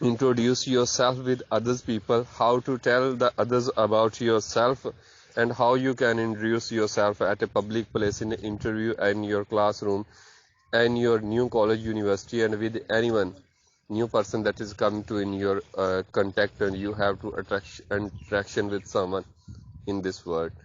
introduce yourself with others people, how to tell the others about yourself, and how you can introduce yourself at a public place, in an interview, in your classroom, and your new college, university, and with anyone new person that is come to in your contact, and you have to interaction with someone in this world.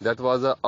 that was a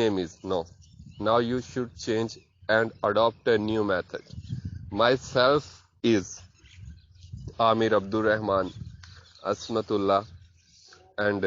name is no. Now you should change and adopt a new method. Myself is Amir Abdul Rahman Asmatullah, and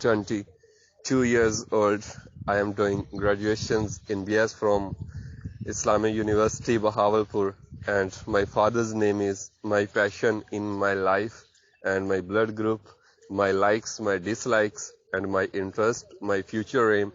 22 years old. I am doing graduations in BS from Islamic University, Bahawalpur, and my father's name is my passion in my life, and my blood group, my likes, my dislikes, and my interest, my future aim,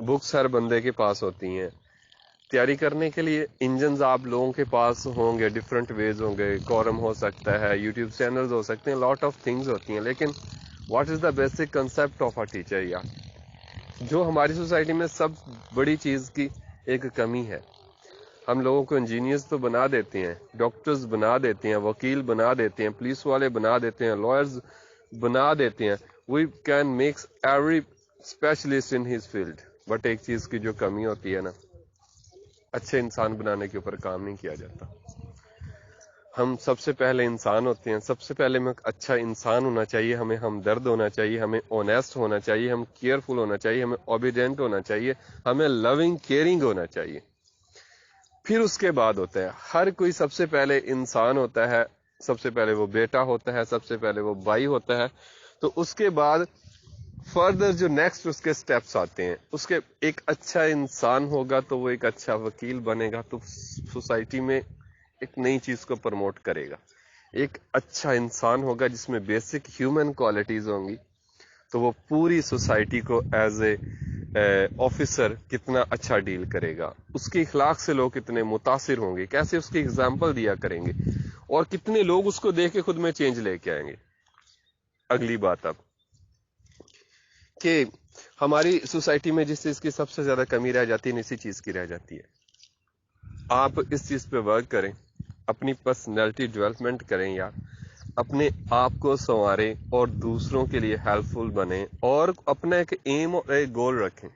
books ہر بندے کے پاس ہوتی ہیں، تیاری کرنے کے لیے engines آپ لوگوں کے پاس ہوں گے، ڈفرینٹ ویز ہوں گے، کورم ہو سکتا ہے، یوٹیوب چینلز ہو سکتے ہیں، لاٹ آف تھنگز ہوتی ہیں، لیکن what is the basic concept of a teacher? یا جو ہماری سوسائٹی میں سب بڑی چیز کی ایک کمی ہے، ہم لوگوں کو انجینئرز تو بنا دیتے ہیں، ڈاکٹرز بنا دیتے ہیں، وکیل بنا دیتے ہیں، پولیس والے بنا دیتے ہیں، لائرز بنا دیتے ہیں، we can makes every specialist in his field, but ایک چیز کی جو کمی ہوتی ہے نا، اچھے انسان بنانے کے اوپر کام نہیں کیا جاتا۔ ہم سب سے پہلے انسان ہوتے ہیں، سب سے پہلے ہمیں اچھا انسان ہونا چاہیے، ہمیں ہمدرد ہونا چاہیے، ہمیں اونیسٹ ہونا چاہیے، ہم کیئرفل ہونا چاہیے، ہمیں اوبیڈینٹ ہونا چاہیے، ہمیں لونگ کیئرنگ ہونا چاہیے۔ پھر اس کے بعد ہوتا ہے، ہر کوئی سب سے پہلے انسان ہوتا ہے، سب سے پہلے وہ بیٹا ہوتا ہے، سب سے پہلے وہ بھائی ہوتا ہے، تو اس کے بعد فردر جو نیکسٹ اس کے سٹیپس آتے ہیں، اس کے ایک اچھا انسان ہوگا تو وہ ایک اچھا وکیل بنے گا، تو سوسائٹی میں ایک نئی چیز کو پروموٹ کرے گا۔ ایک اچھا انسان ہوگا جس میں بیسک ہیومن کوالٹیز ہوں گی، تو وہ پوری سوسائٹی کو ایز اے آفیسر کتنا اچھا ڈیل کرے گا، اس کے اخلاق سے لوگ کتنے متاثر ہوں گے، کیسے اس کی ایگزامپل دیا کریں گے، اور کتنے لوگ اس کو دیکھ کے خود میں چینج لے کے آئیں گے۔ اگلی بات اب کہ ہماری سوسائٹی میں جس چیز کی سب سے زیادہ کمی رہ جاتی ہے، اسی چیز کی رہ جاتی ہے۔ آپ اس چیز پہ ورک کریں، اپنی پرسنالٹی ڈیولپمنٹ کریں، یا اپنے آپ کو سنواریں اور دوسروں کے لیے ہیلپ فل بنیں، اور اپنا ایک ایم اور ایک گول رکھیں۔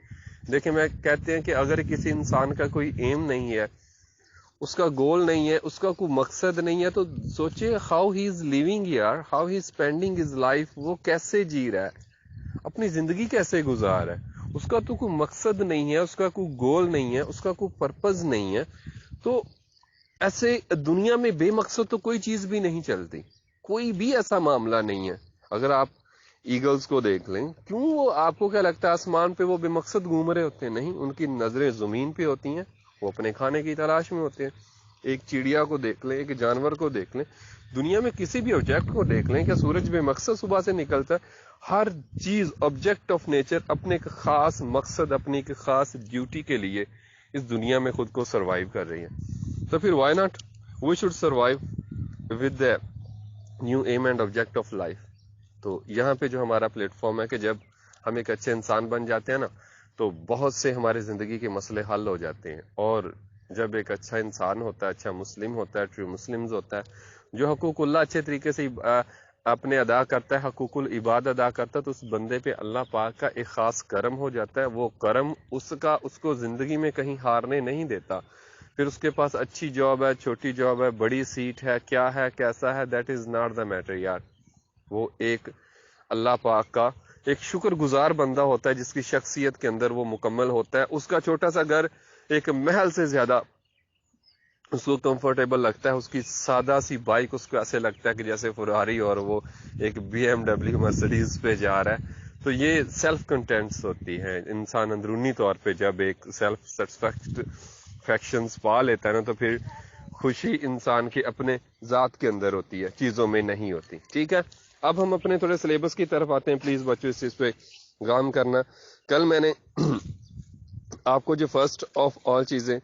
دیکھیں، میں کہتے ہیں کہ اگر کسی انسان کا کوئی ایم نہیں ہے، اس کا گول نہیں ہے، اس کا کوئی مقصد نہیں ہے، تو سوچے ہاؤ ہی از لیونگ یار، how he spending his life, وہ کیسے جی رہا ہے، اپنی زندگی کیسے گزار ہے۔ اس کا تو کوئی مقصد نہیں ہے، اس کا کوئی گول نہیں ہے، اس کا کوئی پرپز نہیں ہے، تو ایسے دنیا میں بے مقصد تو کوئی چیز بھی نہیں چلتی، کوئی بھی ایسا معاملہ نہیں ہے۔ اگر آپ ایگلز کو دیکھ لیں، کیوں وہ آپ کو کیا لگتا ہے آسمان پہ وہ بے مقصد گھوم رہے ہوتے ہیں؟ نہیں، ان کی نظریں زمین پہ ہوتی ہیں، وہ اپنے کھانے کی تلاش میں ہوتے ہیں۔ ایک چڑیا کو دیکھ لیں، ایک جانور کو دیکھ لیں، دنیا میں کسی بھی آبجیکٹ کو دیکھ لیں، کہ سورج بے مقصد صبح سے نکلتا ہے، ہر چیز آبجیکٹ آف نیچر اپنے ایک خاص مقصد، اپنی ایک خاص ڈیوٹی کے لیے اس دنیا میں خود کو سروائیو کر رہی ہے۔ تو پھر why not we should survive with the new aim and object of life. تو یہاں پہ جو ہمارا پلیٹ فارم ہے کہ جب ہم ایک اچھے انسان بن جاتے ہیں نا، تو بہت سے ہمارے زندگی کے مسئلے حل ہو جاتے ہیں۔ اور جب ایک اچھا انسان ہوتا ہے، اچھا مسلم ہوتا ہے، ٹرو مسلمز ہوتا ہے، جو حقوق اللہ اچھے طریقے سے اپنے ادا کرتا ہے، حقوق العباد ادا کرتا ہے، تو اس بندے پہ اللہ پاک کا ایک خاص کرم ہو جاتا ہے۔ وہ کرم اس کو زندگی میں کہیں ہارنے نہیں دیتا۔ پھر اس کے پاس اچھی جاب ہے، چھوٹی جاب ہے، بڑی سیٹ ہے، کیا ہے، کیسا ہے، that is not the matter یار۔ وہ ایک اللہ پاک کا ایک شکر گزار بندہ ہوتا ہے، جس کی شخصیت کے اندر وہ مکمل ہوتا ہے۔ اس کا چھوٹا سا گھر ایک محل سے زیادہ اس کو کمفرٹیبل لگتا ہے، اس کی سادہ سی بائک اس کو ایسے لگتا ہے کہ جیسے فراری اور وہ ایک BMW مرسیڈیز پہ جا رہا ہے۔ تو یہ سیلف کنٹینٹس ہوتی ہے۔ انسان اندرونی طور پہ جب ایک سیلف سیٹسفیکشنز پا لیتا ہے نا، تو پھر خوشی انسان کے اپنے ذات کے اندر ہوتی ہے، چیزوں میں نہیں ہوتی۔ ٹھیک ہے، اب ہم اپنے تھوڑے سلیبس کی طرف آتے ہیں۔ پلیز بچوں اس چیز پہ غام کرنا۔ کل میں نے آپ کو جو فرسٹ آف آل چیزیں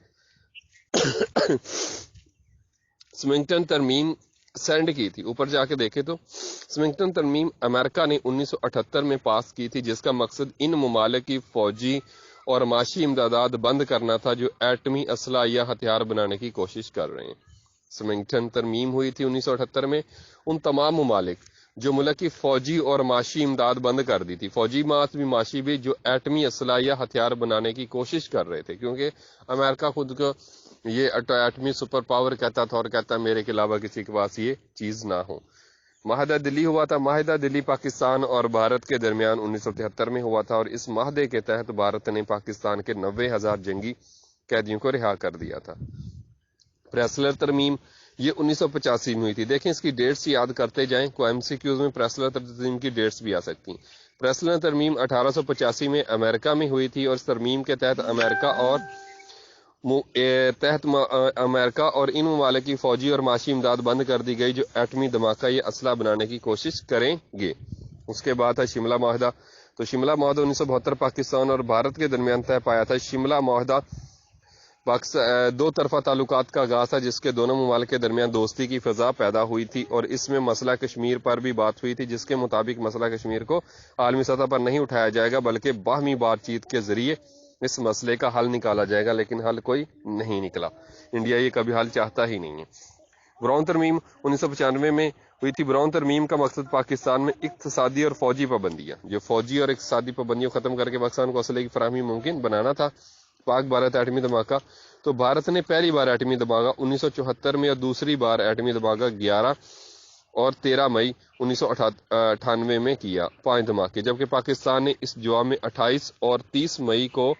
سمنگٹن ترمیم سینڈ کی تھی، اوپر جا کے دیکھے تو سمنگٹن ترمیم امریکہ نے 1978 میں پاس کی تھی، جس کا مقصد ان ممالک کی فوجی اور معاشی امدادات بند کرنا تھا جو ایٹمی اسلحہ یا ہتھیار بنانے کی کوشش کر رہے ہیں۔ سمنگٹن ترمیم ہوئی تھی 1978 میں، ان تمام ممالک جو ملک کی فوجی اور معاشی امداد بند کر دی تھی، فوجی مات بھی معاشی بھی، جو ایٹمی اسلحہ یا ہتھیار بنانے کی کوشش کر رہے تھے، کیونکہ امریکہ خود کو یہ ایٹمی سپر پاور کہتا تھا، اور کہتا ہے میرے کے علاوہ کسی کے پاس یہ چیز نہ ہو۔ معاہدہ دلی ہوا تھا، معاہدہ دلی پاکستان اور بھارت کے درمیان 1973 میں ہوا تھا، اور اس معاہدے کے تحت بھارت نے پاکستان کے 90,000 جنگی قیدیوں کو رہا کر دیا تھا۔ پریسلر ترمیم یہ 1985 میں ہوئی تھی۔ دیکھیں اس کی ڈیٹس یاد کرتے جائیں، کوئی MCQs میں پریسلر ترمیم کی ڈیٹس بھی آ سکتی ہیں۔ پریسلر ترمیم 1885 میں امریکہ میں ہوئی تھی، اور اس ترمیم کے تحت امریکہ اور ان ممالک کی فوجی اور معاشی امداد بند کر دی گئی جو ایٹمی دھماکہ یا اسلحہ بنانے کی کوشش کریں گے۔ اس کے بعد ہے شملہ معاہدہ۔ تو تو شملہ معاہدہ 1972 پاکستان اور بھارت کے درمیان طے پایا تھا. شملہ معاہدہ دو طرفہ تعلقات کا آغاز تھا جس کے دونوں ممالک کے درمیان دوستی کی فضا پیدا ہوئی تھی اور اس میں مسئلہ کشمیر پر بھی بات ہوئی تھی جس کے مطابق مسئلہ کشمیر کو عالمی سطح پر نہیں اٹھایا جائے گا بلکہ باہمی بات چیت کے ذریعے اس مسئلے کا حل نکالا جائے گا, لیکن حل کوئی نہیں نکلا. انڈیا یہ کبھی حل چاہتا ہی نہیں ہے. براؤن ترمیم 1995 میں ہوئی تھی. براؤن ترمیم کا مقصد پاکستان میں اقتصادی اور فوجی پابندیاں جو فوجی اور اقتصادی پابندیوں ختم کر کے پاکستان کو اسلحے کی فراہمی ممکن بنانا تھا. پاک بھارت ایٹمی دھماکہ, تو بھارت نے پہلی بار ایٹمی دھماکہ 1974 میں اور دوسری بار ایٹمی دھماکہ 11 اور 13 مئی 1998 میں کیا, 5 دھماکے, جبکہ پاکستان نے اس جواب میں 28 اور 30 مئی کو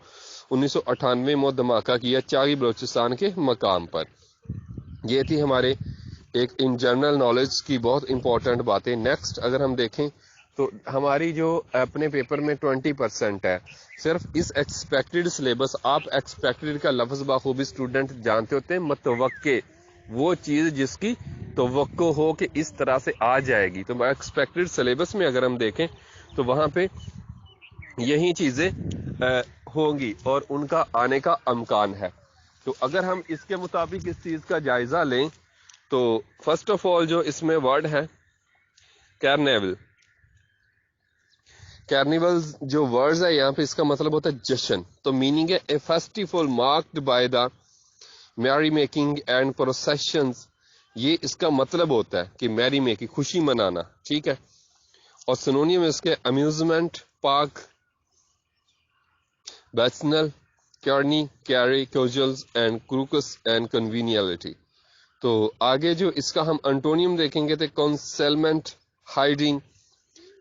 1998 میں دھماکہ کیا چاغی بلوچستان کے مقام پر. یہ تھی ہمارے ایک ان جنرل نالج کی بہت امپورٹنٹ باتیں. نیکسٹ اگر ہم دیکھیں تو ہماری جو اپنے پیپر میں 20% ہے صرف اس ایکسپیکٹڈ سلیبس. آپ ایکسپیکٹڈ کا لفظ بخوبی اسٹوڈنٹ جانتے ہوتے ہیں, متوقع وہ چیز جس کی توقع ہو کہ اس طرح سے آ جائے گی. تو ایکسپیکٹڈ سلیبس میں اگر ہم دیکھیں تو وہاں پہ یہی چیزیں ہوں گی اور ان کا آنے کا امکان ہے. تو اگر ہم اس کے مطابق اس چیز کا جائزہ لیں تو فرسٹ آف آل جو اس میں ورڈ ہے کارنیول. کارنیول جو ورڈز ہے یہاں پہ اس کا مطلب ہوتا ہے جشن. تو میننگ ہے اے فیسٹیول مارکڈ بائی دا میری میکنگ اینڈ پروسیشنز. یہ اس کا مطلب ہوتا ہے کہ میری میکنگ خوشی منانا, ٹھیک ہے. اور سنونیم اس کے amusement park, bacchanal, carny, carry, casuals and crooks and conviviality. تو آگے جو اس کا ہم انٹونیم دیکھیں گے تو کنسیلمنٹ, ہائڈنگ.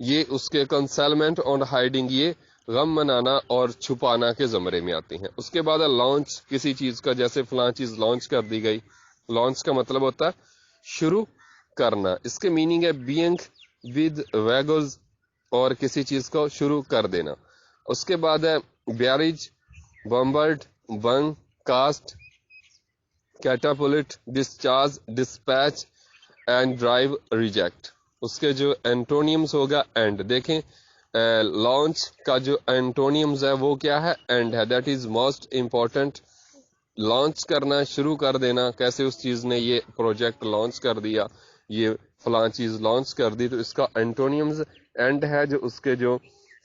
یہ اس کے کنسیلمنٹ اور ہائڈنگ یہ غم منانا اور چھپانا کے زمرے میں آتی ہیں. اس کے بعد لانچ کسی چیز کا, جیسے فلاں چیز لانچ کر دی گئی. لانچ کا مطلب ہوتا ہے شروع کرنا. اس کے میننگ ہے بینگ ود ویگلز, اور کسی چیز کو شروع کر دینا. اس کے بعد ہے barrage, bombard, bang, cast, catapult, discharge, dispatch and drive, reject. اس کے جو اینٹونیمز ہوگا اینڈ. دیکھیں لانچ کا جو اینٹونیمز ہے وہ کیا ہے, اینڈ ہے. That is most important. Launch کرنا, شروع کر دینا. کیسے اس چیز نے یہ پروجیکٹ لانچ کر دیا, یہ فلاں چیز لانچ کر دی, تو اس کا اینٹونیمز اینڈ ہے. جو اس کے جو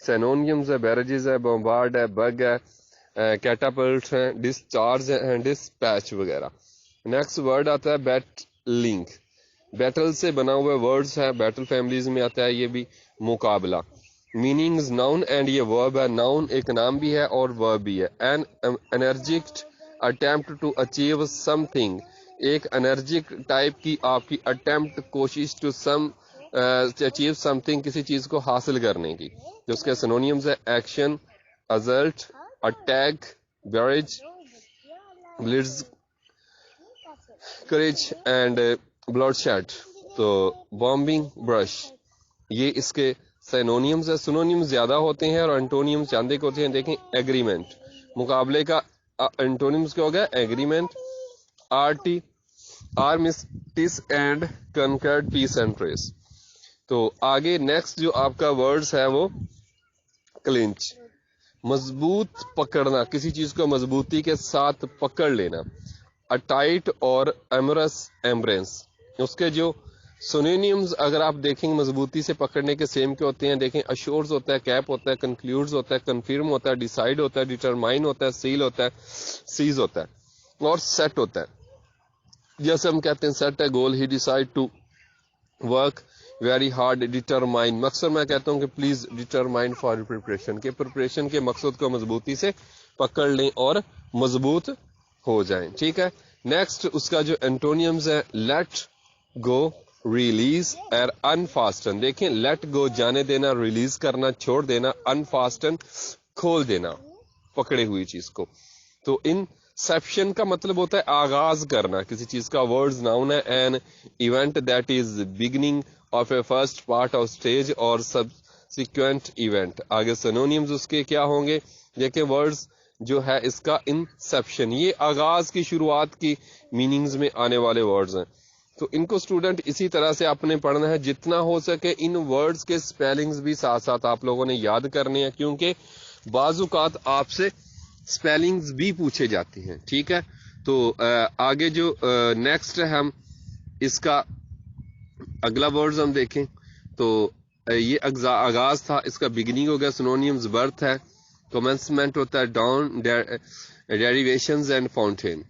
سینونیمز ہے بیریجز ہے, بمبارڈ ہے, بگ ہے, کیٹاپلٹ ہیں, ڈسچارج ہیں, ڈسپیچ وغیرہ. نیکسٹ ورڈ آتا ہے بیٹ لنک. بیٹل سے بنا ہوا ورڈز ہے, بیٹل فیملیز میں آتا ہے یہ بھی. مقابلہ. میننگز ناؤن اینڈ یہ ورب ہے. ناؤن ایک نام بھی ہے اور ورب بھی ہے. An energetic attempt to achieve something. ایک انرجک ٹائپ کی آپ کی اٹیمپٹ, کوشش, to some achieve something, کسی چیز کو حاصل کرنے کی. جو اس کے سنونیمز ہے action, assault, attack, barrage, blitz, carnage and bloodshed. تو بامبنگ, برش, یہ اس کے سینونیمز ہے. سنونیمز زیادہ ہوتے ہیں اور انٹونیمز چاندے کے ہوتے ہیں. دیکھیں ایگریمنٹ, مقابلے کا انٹونیمز کیا ہوگا, agreement, amity, armistice and concord, peace and truce. تو آگے نیکسٹ جو آپ کا ورڈز ہے وہ کلنچ, مضبوط پکڑنا, کسی چیز کو مضبوطی کے ساتھ پکڑ لینا. اٹائٹ اور ایمرس, ایمبرینس. اس کے جو سونینیمز اگر آپ دیکھیں مضبوطی سے پکڑنے کے سیم کے ہوتے ہیں. دیکھیں اشورز ہوتا ہے, کیپ ہوتا ہے, کنکلیوڈز ہوتا ہے, کنفرم ہوتا ہے, ڈیسائیڈ ہوتا ہے, ڈیٹرمائن ہوتا ہے, سیل ہوتا ہے, سیز ہوتا ہے, اور سیٹ ہوتا ہے. جیسے ہم کہتے ہیں سیٹ ہے goal, he decide to work very hard, determine. مقصد میں کہتا ہوں کہ پلیز ڈیٹرمائن فار پریپریشن, کے پریپریشن کے مقصد کو مضبوطی سے پکڑ لیں اور مضبوط ہو جائیں, ٹھیک ہے. نیکسٹ اس کا جو اینٹونیمز ہے لیٹ گو, ریلیز اور انفاسٹن. دیکھیں لیٹ گو جانے دینا, ریلیز کرنا چھوڑ دینا, انفاسٹن کھول دینا پکڑے ہوئی چیز کو. تو انسیپشن کا مطلب ہوتا ہے آغاز کرنا کسی چیز کا. ورڈز ناؤن ہے an event that is beginning of a first part of stage اور سبسیکوینٹ ایونٹ. آگے سینونیمز اس کے کیا ہوں گے, دیکھیں ورڈز جو ہے اس کا انسیپشن, یہ آغاز کی, شروعات کی میننگز میں آنے والے ورڈز ہیں. تو ان کو اسٹوڈنٹ اسی طرح سے آپ نے پڑھنا ہے، جتنا ہو سکے ان ورڈز کے اسپیلنگز بھی ساتھ ساتھ آپ لوگوں نے یاد کرنے ہیں، کیونکہ بعض اوقات آپ سے اسپیلنگز بھی پوچھے جاتے ہیں. ٹھیک ہے، تو آگے جو نیکسٹ ہے، ہم اس کا اگلا ورڈز ہم دیکھیں تو یہ آغاز تھا، اس کا بگننگ ہو گیا. سنونیمز برتھ ہے، کومنسمنٹ ہوتا ہے، dawn, derivations and fountain,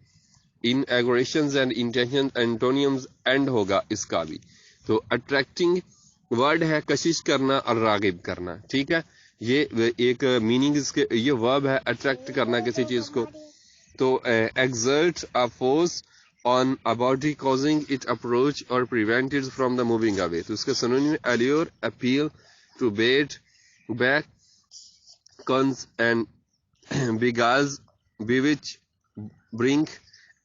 inceptions and intention, antonyms and ہوگا اس کا بھی. تو اٹریکٹنگ ورڈ ہے، کشش کرنا اور راغب کرنا. ٹھیک ہے، یہ ایک میننگ اس کے، یہ ورب ہے اٹریکٹ کرنا کسی چیز کو. تو exert a force on a body causing it approach اور prevent it from the moving away. تو اس کے synonym allure, appeal, to bait, beck, cons and beguiles, bewitch, bring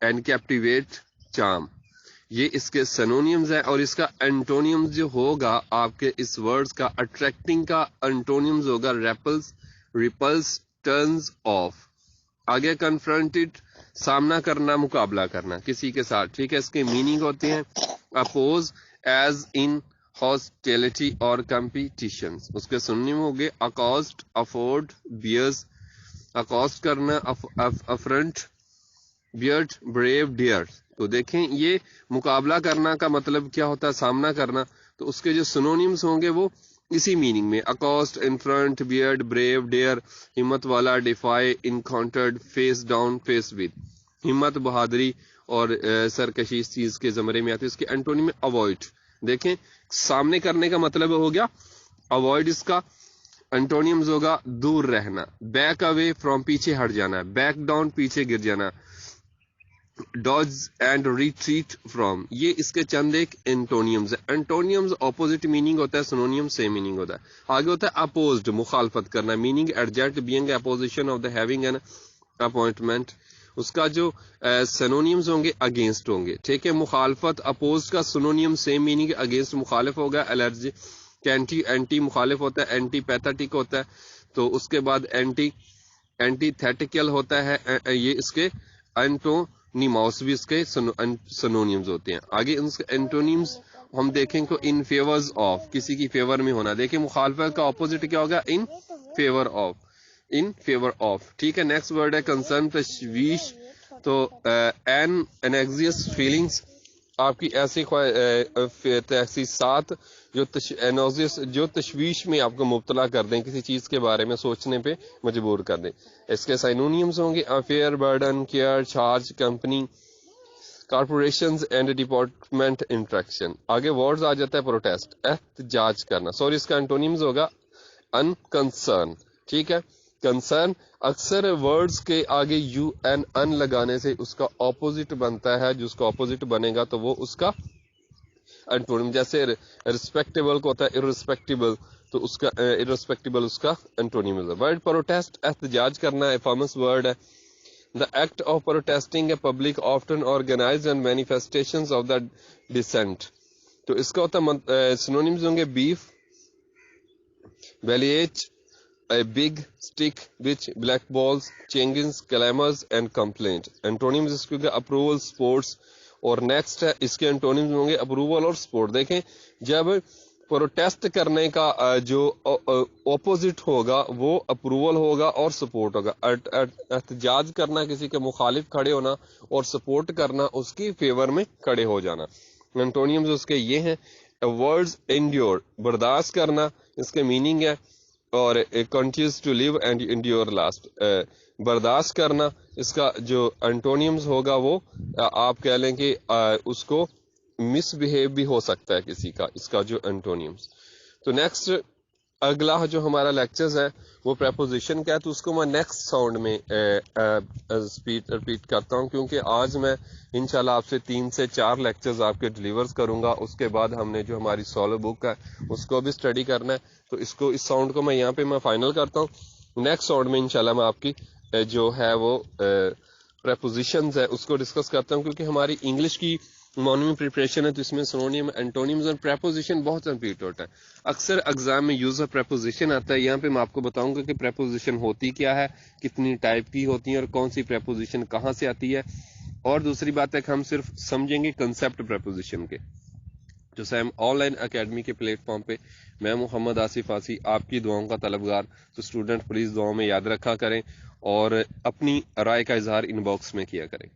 and captivate, charm. یہ اس کے سنونیمز ہیں. اور اس کا انٹونیمز جو ہوگا آپ کے اس ورڈز کا اٹریکٹنگ کا انٹونیمز ہوگا ریپلز، ریپلس، ٹرنز آف. آگے کنفرنٹڈ، سامنا کرنا، مقابلہ کرنا کسی کے ساتھ. ٹھیک ہے، اس کے میننگ ہوتے ہیں اپوز، ایز ان ہاسٹیلٹی اور کمپٹیشن. اس کے سنونیم ہو گئے اکاسٹ، افورڈ، بیئرز، اکاسٹ کرنا، افرنٹ، بیئرڈ، بریو، ڈیئر. تو دیکھیں یہ مقابلہ کرنا کا مطلب کیا ہوتا ہے، سامنا کرنا. تو اس کے جو سنونیمز ہوں گے وہ اسی میننگ میں، accost, affront, beard, brave, dare. ہمت والا، defy, encountered, face down, face with. ہمت، بہادری اور سرکشی اس چیز کے زمرے میں آتی ہے. اس کے انٹونیم میں اوائڈ. دیکھیں سامنے کرنے کا مطلب ہو گیا اوائڈ، اس کا انٹونیمز ہوگا دور رہنا. بیک اوے فرام، پیچھے ہٹ جانا. بیک ڈاؤن، پیچھے گر جانا. Dodge and retreat from. یہ اس کے چند ایک انٹونیمز ہیں. انٹونیمز اپوزٹ میننگ ہوتا ہے، سنونیم سیم میننگ ہوتا ہے. آگے ہوتا ہے اپوزڈ، مخالفت کرنا. Meaning adjective being opposition of the having an appointment. اس کا جو سنونیمز ہوں گے اگینسٹ ہوں گے. ٹھیک ہے، مخالفت، اپوز کا سنونیم سیم میننگ، اگینسٹ مخالف ہوگا. الرجی، اینٹی، اینٹی مخالف ہوتا ہے، اینٹی پیتھیٹک ہوتا ہے. تو اس کے بعد اینٹی تھیٹیکل ہوتا ہے. یہ اس کے اینٹونیماس بھی اس کے سنونیمز ہوتے ہیں. آگے ان کے اینٹونیمز ہم دیکھیں کو ان فیورز آف، کسی کی فیور میں ہونا. دیکھیں مخالفت کا اپوزٹ کیا ہوگا، in favour of, in favour of. ٹھیک ہے، نیکسٹ ورڈ ہے کنسرن، تشویش. تو این انگزیس فیلنگس، آپ کی ایسی تحسیسات جو تشویش میں آپ کو مبتلا کر دیں، کسی چیز کے بارے میں سوچنے پہ مجبور کر دیں. اس کے سائنونیمز ہوں گے affair, burden, care, charge, company, corporations and department, interaction. آگے ورڈز آ جاتا ہے پروٹیسٹ، احتجاج کرنا. سوری، اس کا انٹونیمز ہوگا انکنسرن. ٹھیک ہے، کنسرن اکثر ورڈز کے آگے یو این ان لگانے سے اس کا اپوزٹ بنتا ہے. جس کا اپوزٹ بنے گا تو وہ اس کا انٹونیم. جیسے ریسپیکٹیبل کو ہوتا ہے ارریسپیکٹیبل، تو اس کا ارریسپیکٹیبل اس کا انٹونیم ہے. ورڈ پروٹیسٹ، احتجاج کرنا، فیمس ورڈ ہے. The act of protesting a public often organized and manifestations of the dissent. تو اس کا ہوتا ہے سنونیمز ہوں گے beef, بیلیچ، a big stick, which, black balls, changes, clamors and complaint. انٹونیمز اس کے اپروول، سپورٹس. اور نیکسٹ ہے اس کے انٹونیمز ہوں گے اپروول اور سپورٹ. دیکھیں جب پروٹیسٹ کرنے کا جو اپوزٹ ہوگا وہ اپروول ہوگا اور سپورٹ ہوگا. احتجاج کرنا کسی کے مخالف کھڑے ہونا، اور سپورٹ کرنا اس کی فیور میں کھڑے ہو جانا. انٹونیمز اس کے یہ ہیں ورڈز انڈیور، برداشت کرنا اس کے میننگ ہے. اور continues to live and endure last, برداشت کرنا. اس کا جو انٹونیمز ہوگا وہ آپ کہہ لیں کہ اس کو مس بہیو بھی ہو سکتا ہے کسی کا، اس کا جو انٹونیمز. تو نیکسٹ اگلا جو ہمارا لیکچرز ہے وہ پریپوزیشن کا ہے. تو اس کو میں نیکسٹ ساؤنڈ میں ریپیٹ کرتا ہوں، کیونکہ آج میں انشاءاللہ آپ سے 3 سے 4 لیکچرز آپ کے ڈیلیورز کروں گا. اس کے بعد ہم نے جو ہماری سولو بک ہے اس کو بھی اسٹڈی کرنا ہے. تو اس ساؤنڈ کو میں یہاں پہ میں فائنل کرتا ہوں. نیکسٹ ساؤنڈ میں انشاءاللہ میں آپ کی جو ہے وہ پریپوزیشنز ہے اس کو ڈسکس کرتا ہوں، کیونکہ ہماری انگلش کی مانوی پریپریشن ہے تو اس میں سنونیم، اینٹونیمز اور پریپوزیشن بہت امپورٹنٹ ہے. اکثر ایگزام میں یوز آف پریپوزیشن آتا ہے. یہاں پہ میں آپ کو بتاؤں گا کہ پریپوزیشن ہوتی کیا ہے، کتنی ٹائپ کی ہوتی ہیں اور کون سی پریپوزیشن کہاں سے آتی ہے. اور دوسری بات ہے کہ ہم صرف سمجھیں گے کنسپٹ پریپوزیشن کے. جو سیم آن لائن اکیڈمی کے پلیٹ فارم پہ میں محمد آصف آسی آپ کی دعاؤں کا طلبگار. تو اسٹوڈنٹ پلیز دعاؤں میں یاد رکھا کریں اور اپنی رائے کا اظہار ان باکس میں کیا کریں.